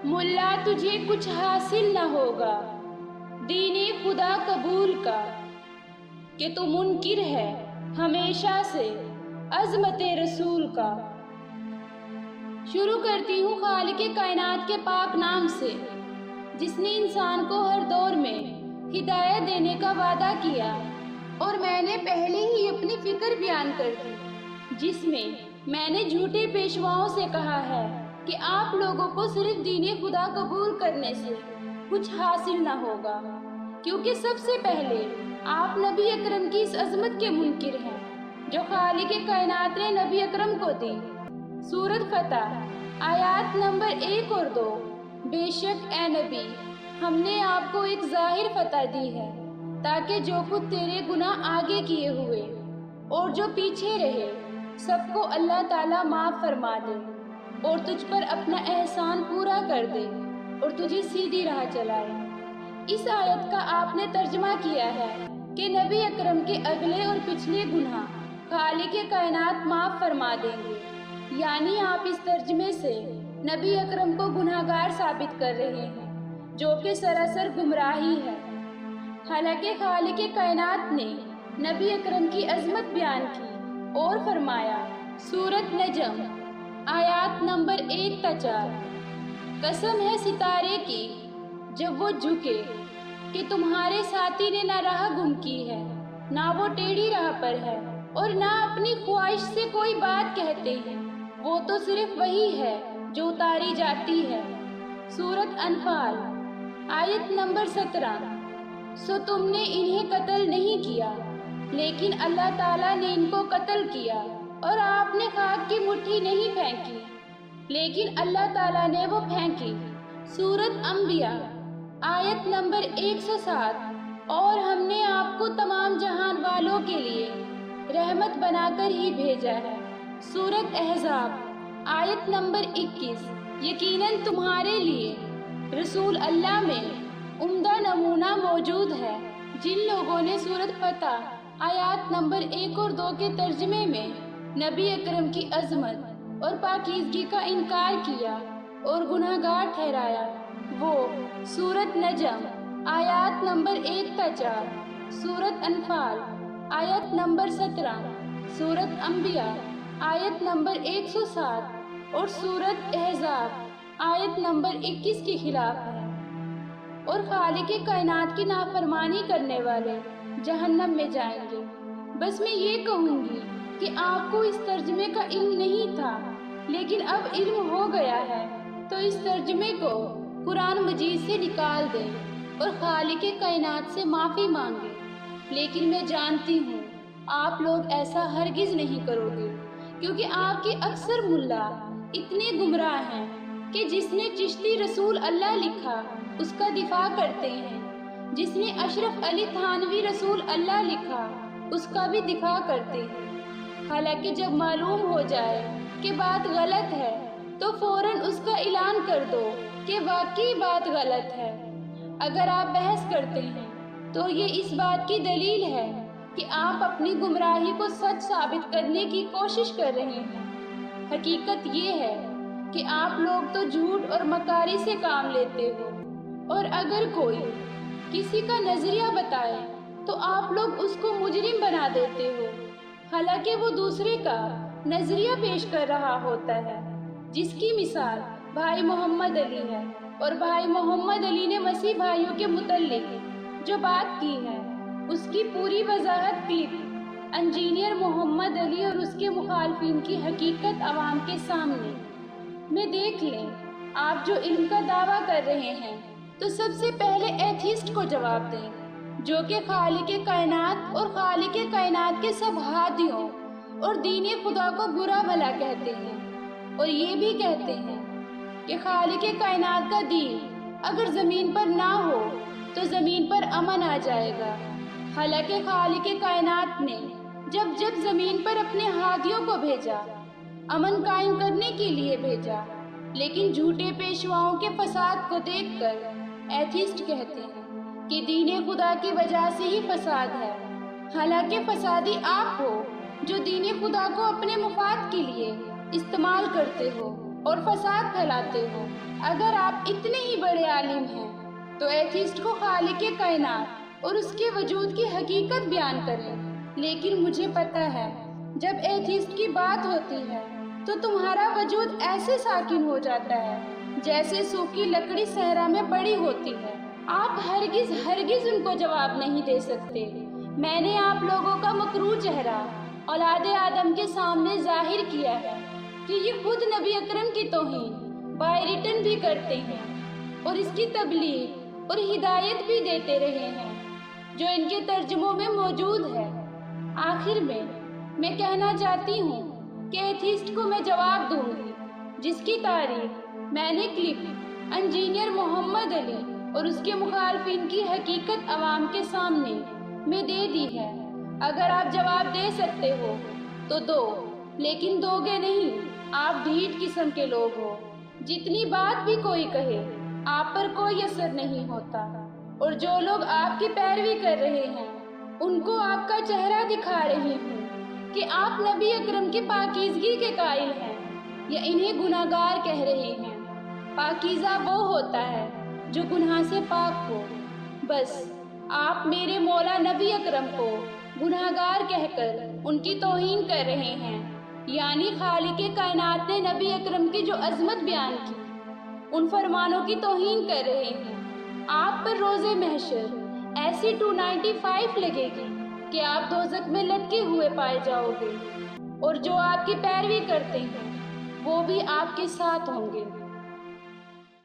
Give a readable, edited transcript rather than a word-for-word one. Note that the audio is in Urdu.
ملا تجھے کچھ حاصل نہ ہوگا دین خدا قبول کا، کہ تو منکر ہے ہمیشہ سے عظمت رسول کا۔ شروع کرتی ہوں خالق کائنات کے پاک نام سے، جس نے انسان کو ہر دور میں ہدایت دینے کا وعدہ کیا، اور میں نے پہلے ہی اپنی فکر بیان کر دی، جس میں نے جھوٹے پیشواؤں سے کہا ہے کہ آپ لوگوں کو صرف دین خدا قبول کرنے سے کچھ حاصل نہ ہوگا، کیونکہ سب سے پہلے آپ نبی اکرم کی اس عظمت کے منکر ہیں جو خالق کائنات نے نبی اکرم کو دی۔ سورۃ فتح آیات نمبر 1 اور 2۔ بے شک اے نبی، ہم نے آپ کو ایک ظاہر فتح دی ہے، تاکہ جو کچھ تیرے گناہ آگے کیے ہوئے اور جو پیچھے رہے سب کو اللہ تعالیٰ معاف فرما دے، اور تجھ پر اپنا احسان پورا کر دے اور تجھے سیدھی راہ چلائے۔ اس آیت کا آپ نے ترجمہ کیا ہے کہ نبی اکرم کے اگلے اور پچھلے گناہ خالق کائنات معاف فرما دیں گے، یعنی آپ اس ترجمے سے نبی اکرم کو گناہگار ثابت کر رہے ہیں، جو کہ سراسر گمراہی ہے۔ حالانکہ خالق کائنات نے نبی اکرم کی عظمت بیان کی اور فرمایا، سورۃ نجم آیات نمبر 1 تا 4، قسم ہے ستارے کی جب وہ جھکے کہ تمہارے ساتھی نے نہ راہ گم کی ہے، نہ وہ ٹیڑھی راہ پر ہے، اور نہ اپنی خواہش سے کوئی بات کہتے ہیں، وہ تو صرف وہی ہے جو اتاری جاتی ہے۔ سورۃ انفال آیت نمبر 17، سو تم نے انہیں قتل نہیں کیا، لیکن اللہ تعالیٰ نے ان کو قتل کیا، اور آپ نے خاک کی مٹھی نہیں پھینکی، لیکن اللہ تعالیٰ نے وہ پھینکی۔ سورۃ انبیاء آیت نمبر 107، اور ہم نے آپ کو تمام جہان والوں کے لیے رحمت بنا کر ہی بھیجا ہے۔ سورۃ احزاب آیت نمبر 21، یقیناً تمہارے لیے رسول اللہ میں عمدہ نمونہ موجود ہے۔ جن لوگوں نے سورۃ فتح آیات نمبر 1 اور 2 کے ترجمے میں نبی اکرم کی عظمت اور پاکیزگی کا انکار کیا اور گناہگار ٹھہرایا، وہ سورۃ نجم آیات نمبر 1 تا 4، سورۃ انفال آیت نمبر 17، سورۃ انبیاء آیت نمبر 107 اور سورۃ احزاب آیت نمبر 21 کے خلاف ہے، اور خالق کائنات کی نافرمانی کرنے والے جہنم میں جائیں گے۔ بس میں یہ کہوں گی کہ آپ کو اس ترجمے کا علم نہیں تھا، لیکن اب علم ہو گیا ہے، تو اس ترجمے کو قرآن مجید سے نکال دیں اور خالق کائنات سے معافی مانگیں۔ لیکن میں جانتی ہوں آپ لوگ ایسا ہرگز نہیں کرو گے، کیونکہ آپ کے اکثر ملا اتنے گمراہ ہیں کہ جس نے چشتی رسول اللہ لکھا اس کا دفاع کرتے ہیں، جس نے اشرف علی تھانوی رسول اللہ لکھا اس کا بھی دفاع کرتے ہیں۔ حالانکہ جب معلوم ہو جائے کہ بات غلط ہے تو فوراً اس کا اعلان کر دو کہ واقعی بات غلط ہے۔ اگر آپ بحث کرتے ہیں تو یہ اس بات کی دلیل ہے کہ آپ اپنی گمراہی کو سچ ثابت کرنے کی کوشش کر رہے ہیں۔ حقیقت یہ ہے کہ آپ لوگ تو جھوٹ اور مکاری سے کام لیتے ہو، اور اگر کوئی کسی کا نظریہ بتائے تو آپ لوگ اس کو مجرم بنا دیتے ہو، حالانکہ وہ دوسرے کا نظریہ پیش کر رہا ہوتا ہے، جس کی مثال بھائی محمد علی ہے، اور بھائی محمد علی نے مسیح بھائیوں کے متعلق جو بات کی ہے اس کی پوری وضاحت کلپ انجینئر محمد علی اور اس کے مخالفین کی حقیقت عوام کے سامنے میں دیکھ لیں۔ آپ جو علم کا دعویٰ کر رہے ہیں تو سب سے پہلے ایتھیسٹ کو جواب دیں، جو کہ خالق کائنات اور خالق کائنات کے سب ہادیوں اور دین خدا کو برا بھلا کہتے ہیں، اور یہ بھی کہتے ہیں کہ خالق کائنات کا دین اگر زمین پر نہ ہو تو زمین پر امن آ جائے گا۔ حالانکہ خالق کائنات نے جب زمین پر اپنے ہادیوں کو بھیجا، امن قائم کرنے کے لیے بھیجا، لیکن جھوٹے پیشواؤں کے فساد کو دیکھ کر ایتھیسٹ کہتے ہیں کہ دین خدا کی وجہ سے ہی فساد ہے، حالانکہ فسادی آپ ہو جو دین خدا کو اپنے مفاد کے لیے استعمال کرتے ہو اور فساد پھیلاتے ہو۔ اگر آپ اتنے ہی بڑے عالم ہیں تو ایتھیسٹ کو خالق کائنات اور اس کے وجود کی حقیقت بیان کریں۔ لیکن مجھے پتہ ہے جب ایتھیسٹ کی بات ہوتی ہے تو تمہارا وجود ایسے ساکن ہو جاتا ہے جیسے سوکھی لکڑی صحرا میں پڑی ہوتی ہے۔ آپ ہرگز ان کو جواب نہیں دے سکتے۔ میں نے آپ لوگوں کا مکروہ چہرہ اولاد آدم کے سامنے ظاہر کیا ہے کہ یہ خود نبی اکرم کی توہین بائی ریٹن بھی کرتے ہیں اور اس کی تبلیغ اور ہدایت بھی دیتے رہے ہیں جو ان کے ترجموں میں موجود ہے۔ آخر میں کہنا چاہتی ہوں کہ ایتھیسٹ کو میں جواب دوں گی جس کی تعریف میں نے کلپ انجینئر محمد علی اور اس کے مخالفین کی حقیقت عوام کے سامنے میں دے دی ہے۔ اگر آپ جواب دے سکتے ہو تو دو، لیکن دو گے نہیں۔ آپ ڈھیٹ قسم کے لوگ ہو، جتنی بات بھی کوئی کہے آپ پر کوئی اثر نہیں ہوتا، اور جو لوگ آپ کی پیروی کر رہے ہیں ان کو آپ کا چہرہ دکھا رہی ہوں کہ آپ نبی اکرم کی پاکیزگی کے قائل ہیں یا انہیں گناہگار کہہ رہے ہیں۔ پاکیزہ وہ ہوتا ہے جو گناہ سے پاک ہو۔ بس آپ میرے مولا نبی اکرم کو گناہگار کہہ کر ان کی توہین کر رہے ہیں، یعنی خالق کائنات نے نبی اکرم کی جو عظمت بیان کی ان فرمانوں کی توہین کر رہے ہیں۔ آپ پر روز محشر ایسی 295 لگے گی کہ آپ دوزخ میں لٹکے ہوئے پائے جاؤ گے، اور جو آپ کی پیروی کرتے ہیں وہ بھی آپ کے ساتھ ہوں گے۔